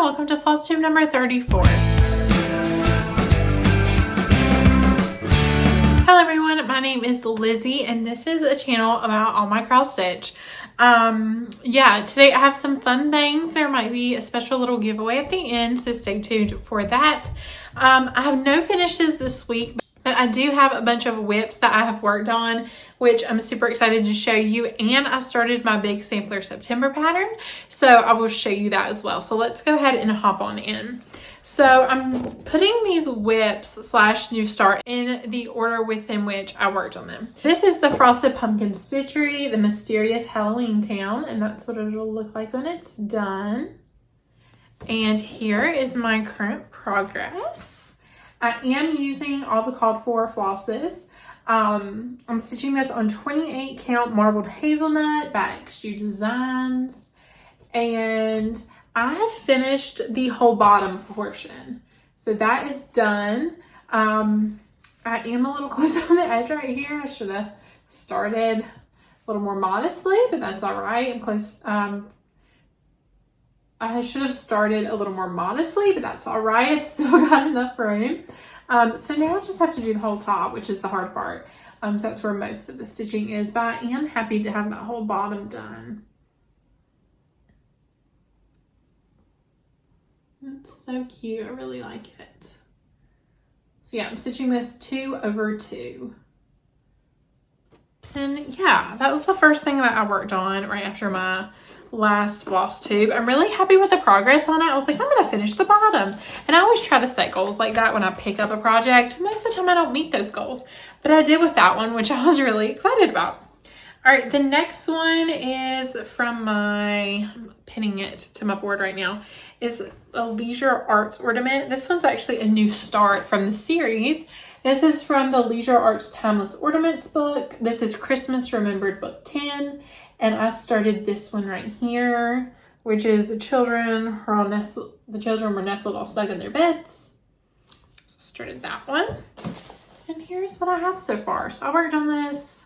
welcome to Flosstube number 34. Hello everyone, my name is Lizzie and this is a channel about all my cross stitch. Today I have some fun things. There might be a special little giveaway at the end, so stay tuned for that. I have no finishes this week, but I do have a bunch of WIPs that I have worked on, which I'm super excited to show you. And I started my big sampler September pattern, so I will show you that as well. So let's go ahead and hop on in. So I'm putting these WIPs / New Start in the order within which I worked on them. This is the Frosted Pumpkin Stitchery, the Mysterious Halloween Town, and that's what it'll look like when it's done. And here is my current progress. I am using all the called for flosses. I'm stitching this on 28 count Marbled Hazelnut by Xjudesigns, and I have finished the whole bottom portion, so that is done. I am a little close on the edge right here. I should have started a little more modestly, but that's all right. I'm close. I should have started a little more modestly, but that's all right. I've still got enough room. So now I just have to do the whole top, which is the hard part. So that's where most of the stitching is, but I am happy to have that whole bottom done. That's so cute. I really like it. So yeah, I'm stitching this 2 over 2. And yeah, that was the first thing that I worked on right after my last Flosstube. I'm really happy with the progress on it. I was like, I'm gonna finish the bottom, and I always try to set goals like that when I pick up a project. Most of the time I don't meet those goals, but I did with that one, which I was really excited about. All right, the next one is from I'm pinning it to my board right now, is a Leisure Arts ornament. This one's actually a new start from the series. This is from the Leisure Arts Timeless Ornaments book. This is Christmas Remembered book 10. And I started this one right here, which is the children were nestled all snug in their beds. So I started that one. And here's what I have so far. So I worked on this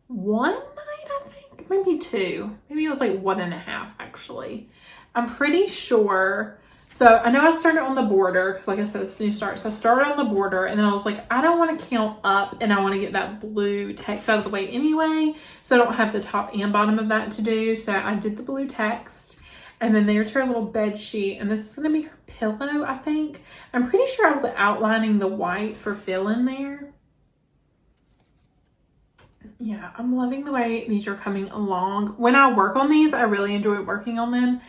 one night, I think, maybe 2. Maybe it was like 1.5 actually. I'm pretty sure. So I know I started on the border because, like I said, it's a new start. So I started on the border, and then I was like, I don't want to count up, and I want to get that blue text out of the way anyway. So I don't have the top and bottom of that to do. So I did the blue text, and then there's her little bed sheet, and this is going to be her pillow, I think. I'm pretty sure I was outlining the white for fill in there. Yeah, I'm loving the way these are coming along. When I work on these, I really enjoy working on them.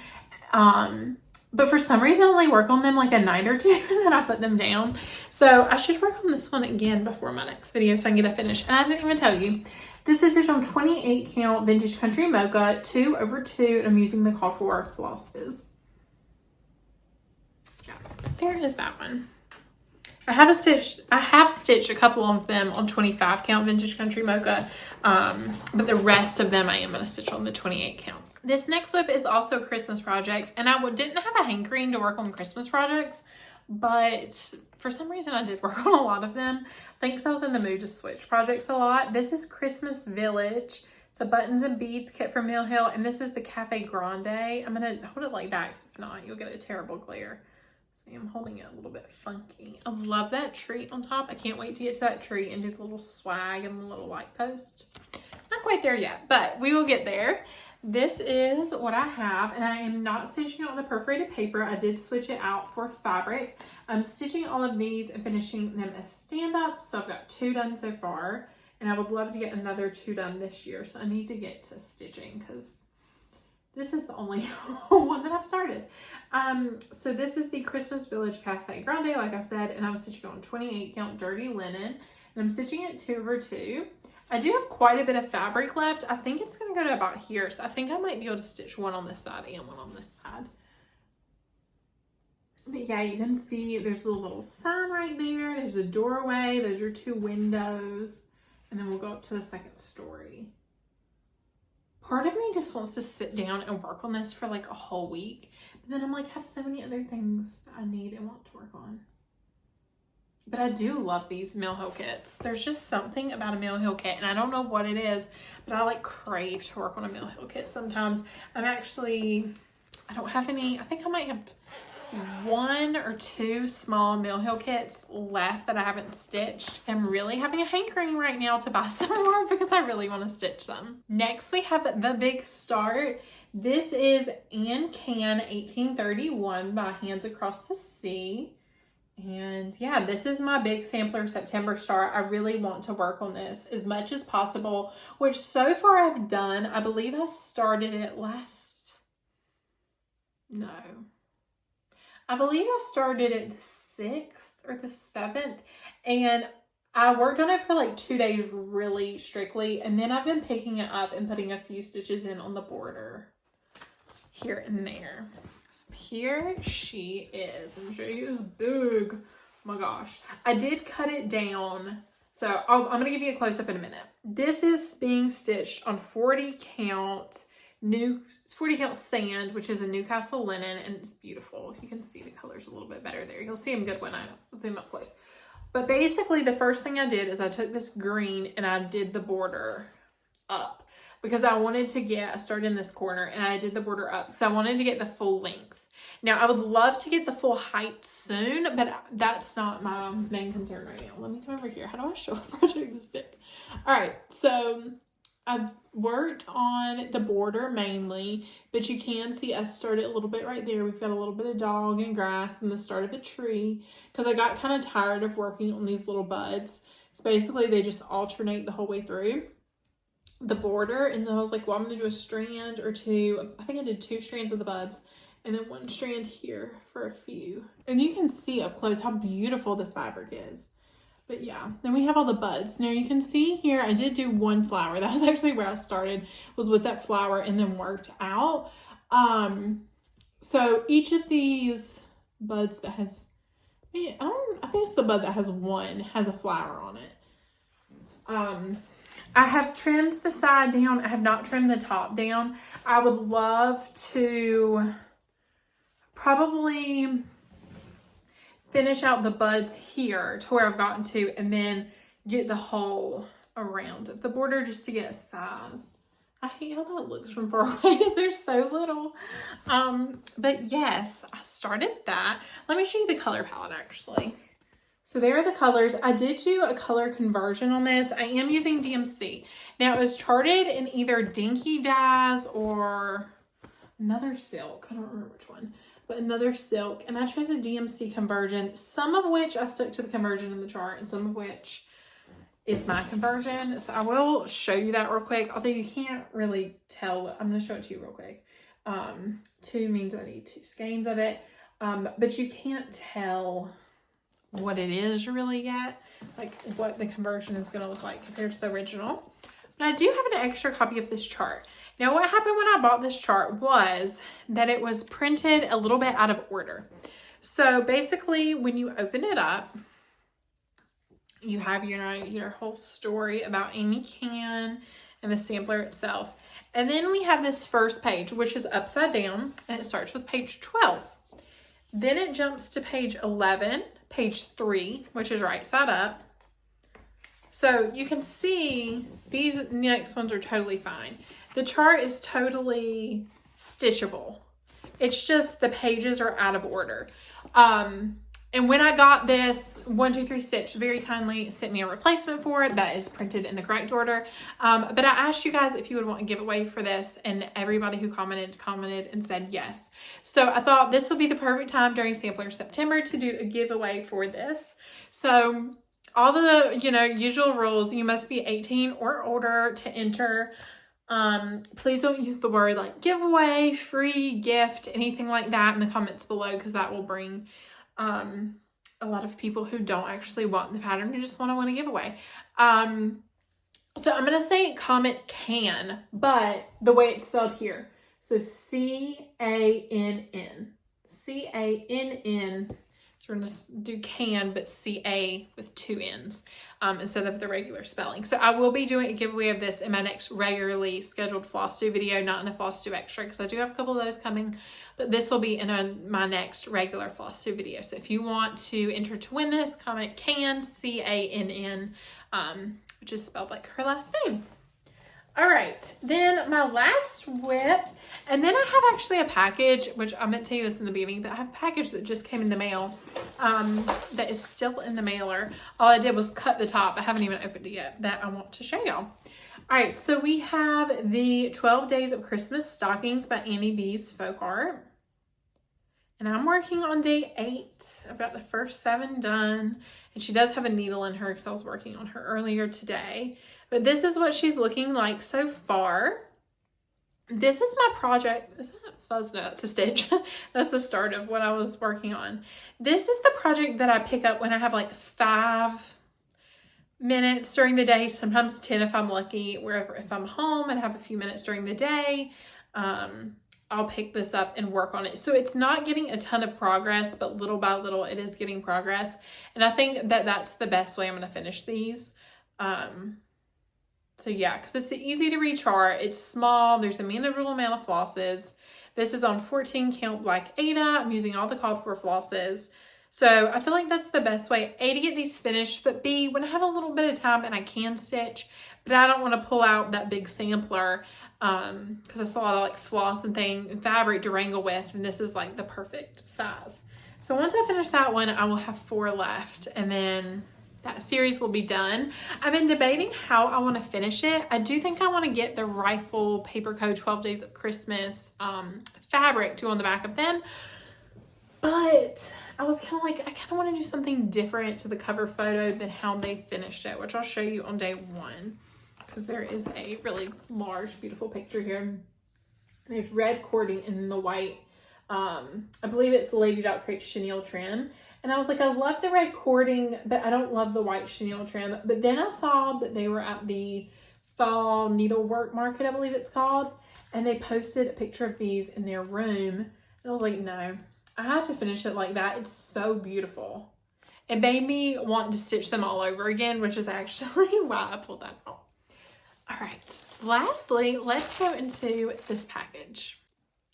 But for some reason, I only work on them like a night or 2 and then I put them down. So I should work on this one again before my next video so I can get it finished. And I didn't even tell you, this is stitched on 28 count Vintage Country Mocha, 2 over 2, and I'm using the called for flosses. Yeah, there is that one. I have stitched a couple of them on 25 count Vintage Country Mocha, but the rest of them I am going to stitch on the 28 count. This next WIP is also a Christmas project, and I didn't have a hankering to work on Christmas projects, but for some reason I did work on a lot of them. Thanks, I was in the mood to switch projects a lot. This is Christmas Village. It's a buttons and beads kit from Mill Hill, and this is the Cafe Grande. I'm going to hold it like that, because if not, you'll get a terrible glare. See, I'm holding it a little bit funky. I love that tree on top. I can't wait to get to that tree and do the little swag and the little light post. Not quite there yet, but we will get there. This is what I have, and I am not stitching it on the perforated paper. I did switch it out for fabric. I'm stitching all of these and finishing them as stand-ups, so I've got 2 done so far, and I would love to get another 2 done this year, so I need to get to stitching because this is the only one that I've started. So this is the Christmas Village Cafe Grande, like I said, and I'm stitching on 28 count dirty linen, and I'm stitching it 2 over 2. I do have quite a bit of fabric left. I think it's going to go to about here, so I think I might be able to stitch one on this side and one on this side. But yeah, you can see there's a little sign right there. There's a doorway. Those are 2 windows. And then we'll go up to the second story. Part of me just wants to sit down and work on this for like a whole week. But then I'm like, I have so many other things that I need and want to work on. But I do love these Mill Hill kits. There's just something about a Mill Hill kit, and I don't know what it is, but I like crave to work on a Mill Hill kit sometimes. I don't have any. I think I might have 1 or 2 small Mill Hill kits left that I haven't stitched. I'm really having a hankering right now to buy some more because I really want to stitch some. Next we have the big start. This is Cann 1831 by Hands Across the Sea. And yeah, this is my big sampler September start. I really want to work on this as much as possible, which so far I've done. I believe I started it I believe I started it the 6th or the 7th, and I worked on it for like 2 days really strictly, and then I've been picking it up and putting a few stitches in on the border here and there. So here she is, and she is big. Oh my gosh. I did cut it down, so I'm going to give you a close-up in a minute. This is being stitched on 40 count sand, which is a Newcastle linen, and it's beautiful. You can see the colors a little bit better there. You'll see them good when I zoom up close. But basically the first thing I did is I took this green and I did the border up because I wanted to I started in this corner and I did the border up because I wanted to get the full length. Now I would love to get the full height soon, but that's not my main concern right now. Let me come over here. How do I show a project this big? All right, so I've worked on the border mainly, but you can see I started a little bit right there. We've got a little bit of dog and grass and the start of a tree because I got kind of tired of working on these little buds. So basically they just alternate the whole way through the border. And so I was like, well, I'm going to do a strand or 2. I think I did 2 strands of the buds and then 1 strand here for a few. And you can see up close how beautiful this fabric is. But yeah, then we have all the buds. Now you can see here, I did do 1 flower. That was actually where I started, was with that flower and then worked out. So each of these buds that has, I think it's the bud that has 1, has a flower on it. I have trimmed the side down. I have not trimmed the top down. I would love to probably finish out the buds here to where I've gotten to and then get the whole around of the border just to get a size. I hate how that looks from far away because they're so little. But yes, I started that. Let me show you the color palette actually. So there are the colors. I did do a color conversion on this. I am using DMC. Now it was charted in either Dinky Dyes or another silk. I don't remember which one. But another silk, and I chose a DMC conversion, some of which I stuck to the conversion in the chart and some of which is my conversion. So I will show you that real quick, although you can't really tell. I'm going to show it to you real quick. 2 means I need 2 skeins of it, but you can't tell what it is really yet, like what the conversion is going to look like compared to the original. But I do have an extra copy of this chart. Now what happened when I bought this chart was that it was printed a little bit out of order. So basically when you open it up, you have your whole story about Amy Cann and the sampler itself. And then we have this first page, which is upside down, and it starts with page 12. Then it jumps to page 11, page 3, which is right side up. So you can see these next ones are totally fine. The chart is totally stitchable. It's just the pages are out of order. And when I got this 1-2-3 Stitch very kindly sent me a replacement for it that is printed in the correct order. But I asked you guys if you would want a giveaway for this, and everybody who commented and said yes. So I thought this would be the perfect time during Sampler September to do a giveaway for this. So all the, usual rules, you must be 18 or older to enter. Please don't use the word like giveaway, free, gift, anything like that in the comments below, because that will bring a lot of people who don't actually want the pattern and just want to win a giveaway. So I'm going to say comment Cann, but the way it's spelled here. So C-A-N-N. C-A-N-N. So we're going to do Cann, but C-A with 2 N's instead of the regular spelling. So I will be doing a giveaway of this in my next regularly scheduled Flosstube video, not in a Flosstube extra, because I do have a couple of those coming, but this will be in my next regular Flosstube video. So if you want to enter to win this, comment Cann, C-A-N-N, which is spelled like her last name. All right, then my last WIP, and then I have actually a package, which I meant to tell you this in the beginning, but I have a package that just came in the mail that is still in the mailer. All I did was cut the top. I haven't even opened it yet, that I want to show y'all. All right, so we have the 12 Days of Christmas Stockings by Annie B's Folk Art. And I'm working on day 8. I've got the first 7 done. And she does have a needle in her because I was working on her earlier today. But this is what she's looking like so far. This is my project. Is that fuzz nut to stitch? That's the start of what I was working on. This is the project that I pick up when I have like 5 minutes during the day, sometimes 10 if I'm lucky, wherever, if I'm home and have a few minutes during the day, I'll pick this up and work on it. So it's not getting a ton of progress, but little by little it is getting progress. And I think that that's the best way I'm going to finish these. So yeah, because it's easy to read chart. It's small. There's a manageable amount of flosses. This is on 14 count black Ada. I'm using all the called for flosses. So I feel like that's the best way, A, to get these finished, but B, when I have a little bit of time and I can stitch, but I don't want to pull out that big sampler because that's a lot of like floss and fabric to wrangle with, and this is like the perfect size. So once I finish that one, I will have 4 left, and then that series will be done. I've been debating how I want to finish it. I do think I want to get the Rifle Paper Co 12 Days of Christmas fabric to go on the back of them. But I was kind of like, I kind of want to do something different to the cover photo than how they finished it, which I'll show you on day 1. Because there is a really large, beautiful picture here. There's red cording in the white. I believe it's Lady Dot Create chenille trim. And I was like, I love the red cording, but I don't love the white chenille trim. But then I saw that they were at the Fall Needlework Market, I believe it's called. And they posted a picture of these in their room. And I was like, no, I have to finish it like that. It's so beautiful. It made me want to stitch them all over again, which is actually why I pulled that out. All right, lastly, let's go into this package.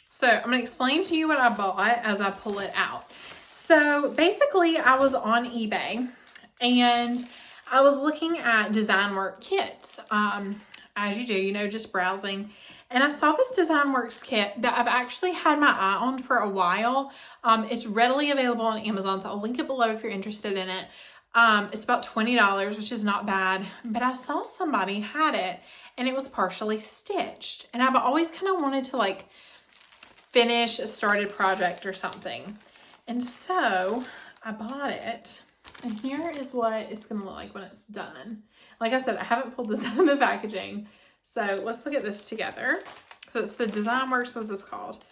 So I'm going to explain to you what I bought as I pull it out. So basically I was on eBay and I was looking at design work kits, as you do, you know, just browsing. And I saw this Design Works kit that I've actually had my eye on for a while. It's readily available on Amazon, so I'll link it below if you're interested in it. It's about $20, which is not bad, but I saw somebody had it and it was partially stitched. And I've always kind of wanted to like finish a started project or something. And so I bought it, and here is what it's going to look like when it's done. Like I said, I haven't pulled this out of the packaging. So let's look at this together. So it's the Design Works, what's this called?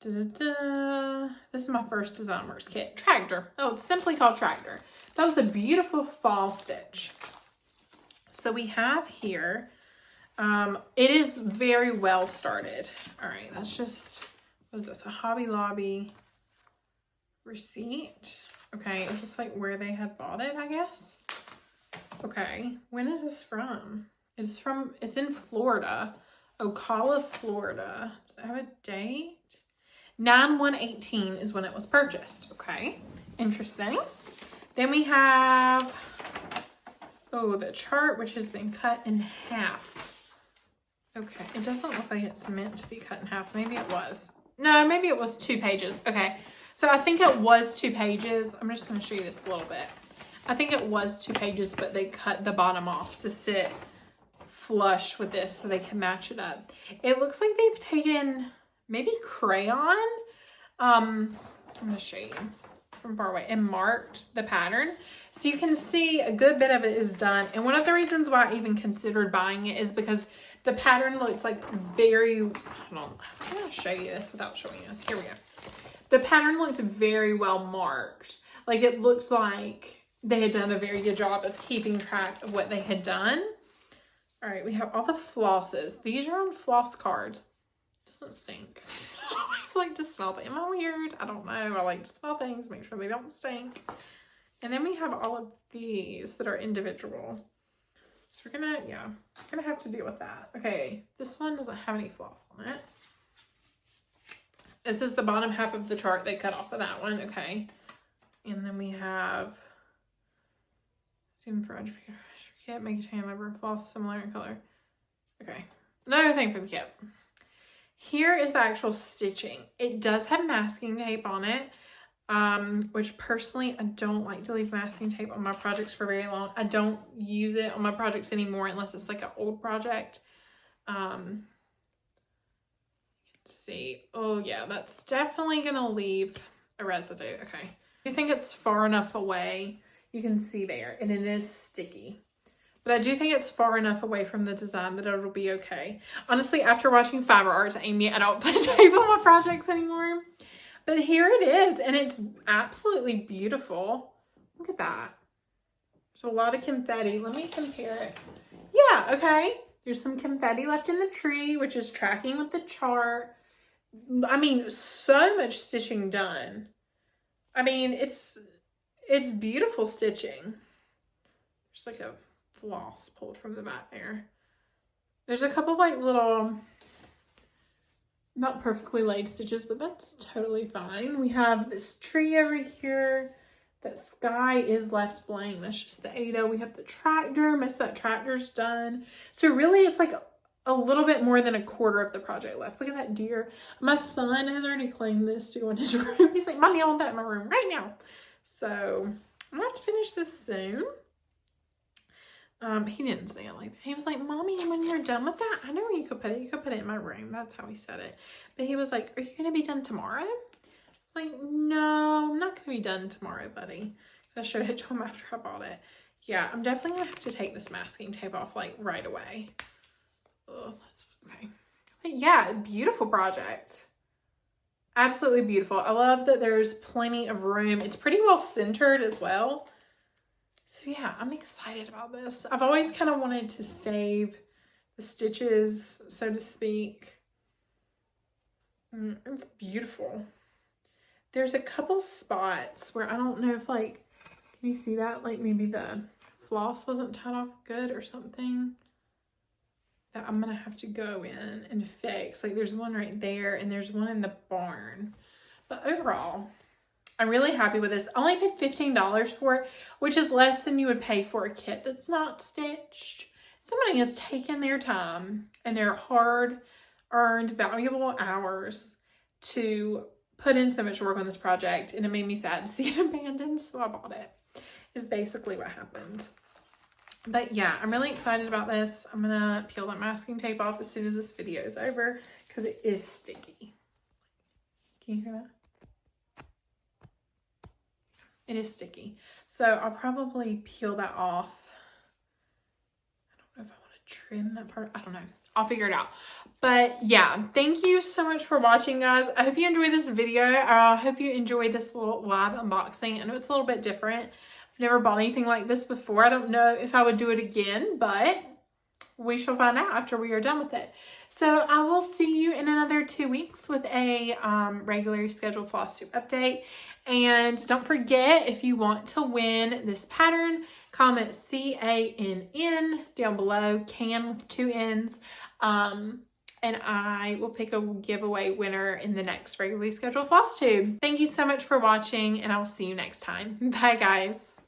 This is my first Design Works kit. Tractor. Oh, it's simply called Tractor. That was a beautiful fall stitch. So we have here, it is very well started. All right, that's just, what is this? A Hobby Lobby receipt. Okay, is this like where they had bought it, I guess? Okay, when is this from? It's in Florida, Ocala, Florida. Does it have a date? 9/1/18 is when it was purchased. Okay, interesting. Then we have, oh, the chart, which has been cut in half. Okay, it doesn't look like it's meant to be cut in half. Maybe it was. No, maybe it was 2 pages. Okay, so I think it was 2 pages. I'm just going to show you this a little bit. I think it was 2 pages, but they cut the bottom off to sit flush with this so they can match it up. It looks like they've taken maybe crayon. I'm going to show you from far away and marked the pattern. So you can see a good bit of it is done. And one of the reasons why I even considered buying it is because the pattern looks like very, hold on, I'm going to show you this without showing this. Here we go. The pattern looks very well marked. Like it looks like they had done a very good job of keeping track of what they had done. All right, we have all the flosses. These are on floss cards. Doesn't stink. I always like to smell them. Am I weird? I don't know. I like to smell things, make sure they don't stink. And then we have all of these that are individual. So we're gonna have to deal with that. Okay, this one doesn't have any floss on it. This is the bottom half of the chart they cut off of that one. Okay, and then we have zoom for kit, make a tan rubber floss similar in color. Okay, another thing for the kit. Here is the actual stitching. It does have masking tape on it, which personally, I don't like to leave masking tape on my projects for very long. I don't use it on my projects anymore unless it's like an old project. Let's see. Oh yeah, that's definitely gonna leave a residue. Okay. I think it's far enough away. You can see there, and it is sticky. But I do think it's far enough away from the design that it'll be okay. Honestly, after watching Fiber Arts Amy, I don't put tape on my projects anymore. But here it is, and it's absolutely beautiful. Look at that. There's a lot of confetti. Let me compare it. Yeah, okay. There's some confetti left in the tree, which is tracking with the chart. I mean, so much stitching done. I mean, it's beautiful stitching. There's like a floss pulled from the back there. There's a couple of like little, not perfectly laid stitches, but that's totally fine. We have this tree over here. That sky is left blank. That's just the Ada. We have the tractor. Most of that tractor's done. So really it's like a little bit more than a quarter of the project left. Look at that deer. My son has already claimed this to go in his room. He's like, Mommy, I want that in my room right now. So I'm gonna have to finish this soon. He didn't say it like that. He was like, Mommy, when you're done with that, I know where you could put it. You could put it in my room. That's how he said it. But he was like, are you going to be done tomorrow? I was like, no, I'm not going to be done tomorrow, buddy. So I showed it to him after I bought it. Yeah, I'm definitely going to have to take this masking tape off like right away. Ugh, that's okay. But yeah, beautiful project. Absolutely beautiful. I love that there's plenty of room. It's pretty well centered as well. So yeah, I'm excited about this. I've always kind of wanted to save the stitches, so to speak. It's beautiful. There's a couple spots where I don't know if like, can you see that? Like maybe the floss wasn't tied off good or something that I'm gonna have to go in and fix. Like there's one right there and there's one in the barn. But overall, I'm really happy with this. I only paid $15 for it, which is less than you would pay for a kit that's not stitched. Somebody has taken their time and their hard-earned, valuable hours to put in so much work on this project, and it made me sad to see it abandoned, so I bought it, is basically what happened. But yeah, I'm really excited about this. I'm gonna peel that masking tape off as soon as this video is over because it is sticky. Can you hear that? It is sticky. So I'll probably peel that off. I don't know if I want to trim that part. I don't know. I'll figure it out. But yeah, thank you so much for watching, guys. I hope you enjoyed this video. I hope you enjoyed this little live unboxing. I know it's a little bit different. I've never bought anything like this before. I don't know if I would do it again, but we shall find out after we are done with it. So I will see you in another 2 weeks with a regularly scheduled Flosstube update. And don't forget, if you want to win this pattern, comment CANN down below, Cann with 2 N's. And I will pick a giveaway winner in the next regularly scheduled Flosstube. Thank you so much for watching, and I will see you next time. Bye, guys.